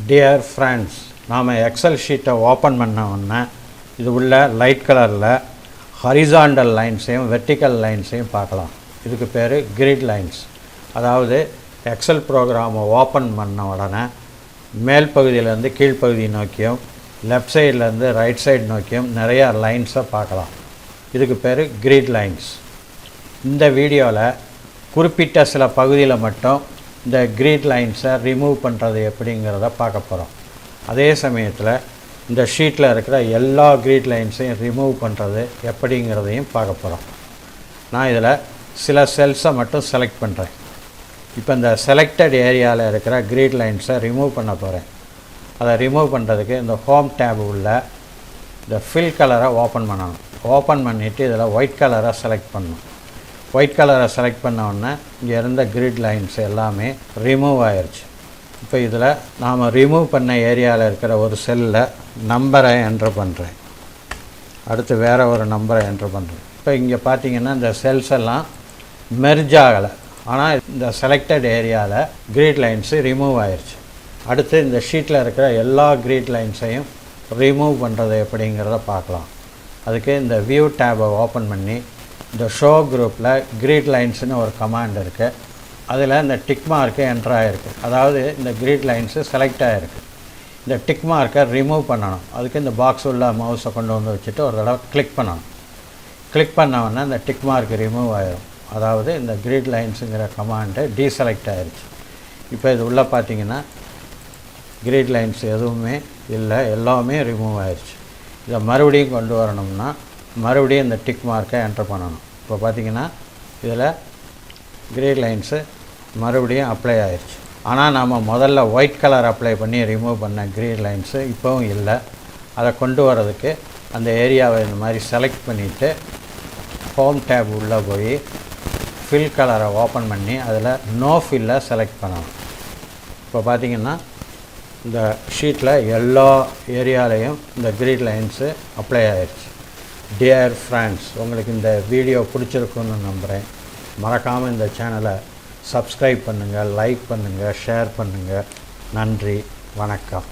Dear friends, நாம் XL ஷீட்டை open பண்ண உடனே இது உள்ள லைட் கலரில் ஹரிசாண்டல் லைன்ஸையும் வெர்டிக்கல் லைன்ஸையும் பார்க்கலாம். இதுக்கு பேர் கிரிட் லைன்ஸ். அதாவது எக்ஸல் ப்ரோக்ராமை ஓப்பன் பண்ண உடனே மேல் பகுதியிலேருந்து கீழ்ப்பகுதி நோக்கியும் லெஃப்ட் சைட்லேருந்து ரைட் சைடு நோக்கியும் நிறையா லைன்ஸை பார்க்கலாம். இதுக்கு பேர் கிரிட் லைன்ஸ். இந்த வீடியோவில் குறிப்பிட்ட சில பகுதியில் மட்டும் இந்த கிரிட் லைன்ஸை ரிமூவ் பண்ணுறது எப்படிங்கிறத பார்க்க போகிறோம். அதே சமயத்தில் இந்த ஷீட்டில் இருக்கிற எல்லா கிரிட் லைன்ஸையும் ரிமூவ் பண்ணுறது எப்படிங்கிறதையும் பார்க்க போகிறோம். நான் இதில் சில செல்ஸை மட்டும் செலக்ட் பண்ணுறேன். இப்போ இந்த செலக்டட் ஏரியாவில் இருக்கிற கிரிட் லைன்ஸை ரிமூவ் பண்ண போகிறேன். அதை ரிமூவ் பண்ணுறதுக்கு இந்த ஹோம் டேப் உள்ள இந்த ஃபில் கலரை ஓப்பன் பண்ணணும். ஓப்பன் பண்ணிவிட்டு இதில் ஒயிட் கலரை செலக்ட் பண்ணணும். ஒயிட் கலரை செலக்ட் பண்ண உடனே இங்கே இருந்த கிரிட் லைன்ஸ் எல்லாமே ரிமூவ் ஆயிடுச்சு. இப்போ இதில் நாம் ரிமூவ் பண்ண ஏரியாவில் இருக்கிற ஒரு செல்லில் நம்பரை என்ட்ரு பண்ணுறேன். அடுத்து வேறு ஒரு நம்பரை என்ட்ரு பண்ணுறேன். இப்போ இங்கே பார்த்தீங்கன்னா இந்த செல்ஸ் எல்லாம் மெர்ஜ் ஆகலை, ஆனால் இந்த செலக்டட் ஏரியாவில் கிரிட் லைன்ஸு ரிமூவ் ஆயிடுச்சு. அடுத்து இந்த ஷீட்டில் இருக்கிற எல்லா கிரிட் லைன்ஸையும் ரிமூவ் பண்ணுறது எப்படிங்கிறத பார்க்கலாம். அதுக்கு இந்த வியூ டேபை ஓப்பன் பண்ணி இந்த ஷோ குரூப்பில் கிரிட் லைன்ஸுன்னு ஒரு கமாண்ட் இருக்குது. அதில் இந்த டிக் மார்க்கு என்ட்ரு ஆகிருக்கு. அதாவது இந்த கிரிட் லைன்ஸு செலக்ட் ஆகிருக்கு. இந்த டிக் மார்க்கை ரிமூவ் பண்ணணும். அதுக்கு இந்த பாக்ஸ் உள்ள மவுஸை கொண்டு வந்து வச்சுட்டு ஒரு தடவை கிளிக் பண்ணணும். கிளிக் பண்ணோன்னா இந்த டிக் மார்க் ரிமூவ் ஆகிடும். அதாவது இந்த கிரிட் லைன்ஸுங்கிற கமாண்டு டீசெலக்ட் ஆகிருச்சு. இப்போ இது உள்ளே பார்த்தீங்கன்னா கிரிட் லைன்ஸ் எதுவுமே இல்லை, எல்லாமே ரிமூவ் ஆயிடுச்சு. இதை மறுபடியும் கொண்டு வரணும்னா மறுபடியும் இந்த டிக் மார்க்கை என்ட்ரு பண்ணணும். இப்போ பார்த்திங்கன்னா இதில் கிரிட் லைன்ஸு மறுபடியும் அப்ளை ஆயிடுச்சு. ஆனால் நாம் முதல்ல ஒயிட் கலர் அப்ளை பண்ணி ரிமூவ் பண்ண கிரிட் லைன்ஸு இப்போவும் இல்லை. அதை கொண்டு வரதுக்கு அந்த ஏரியாவை இந்த மாதிரி செலக்ட் பண்ணிவிட்டு ஹோம் டேப் உள்ளே போய் ஃபில் கலரை ஓப்பன் பண்ணி அதில் நோ ஃபில்லை செலக்ட் பண்ணணும். இப்போ பார்த்திங்கன்னா இந்த ஷீட்டில் எல்லா ஏரியாலையும் இந்த கிரிட் லைன்ஸு அப்ளை ஆயிடுச்சு. டியர் ஃப்ரெண்ட்ஸ், உங்களுக்கு இந்த வீடியோ பிடிச்சிருக்குன்னு நம்புகிறேன். மறக்காமல் இந்த சேனலை சப்ஸ்கிரைப் பண்ணுங்கள், லைக் பண்ணுங்கள், ஷேர் பண்ணுங்கள். நன்றி, வணக்கம்.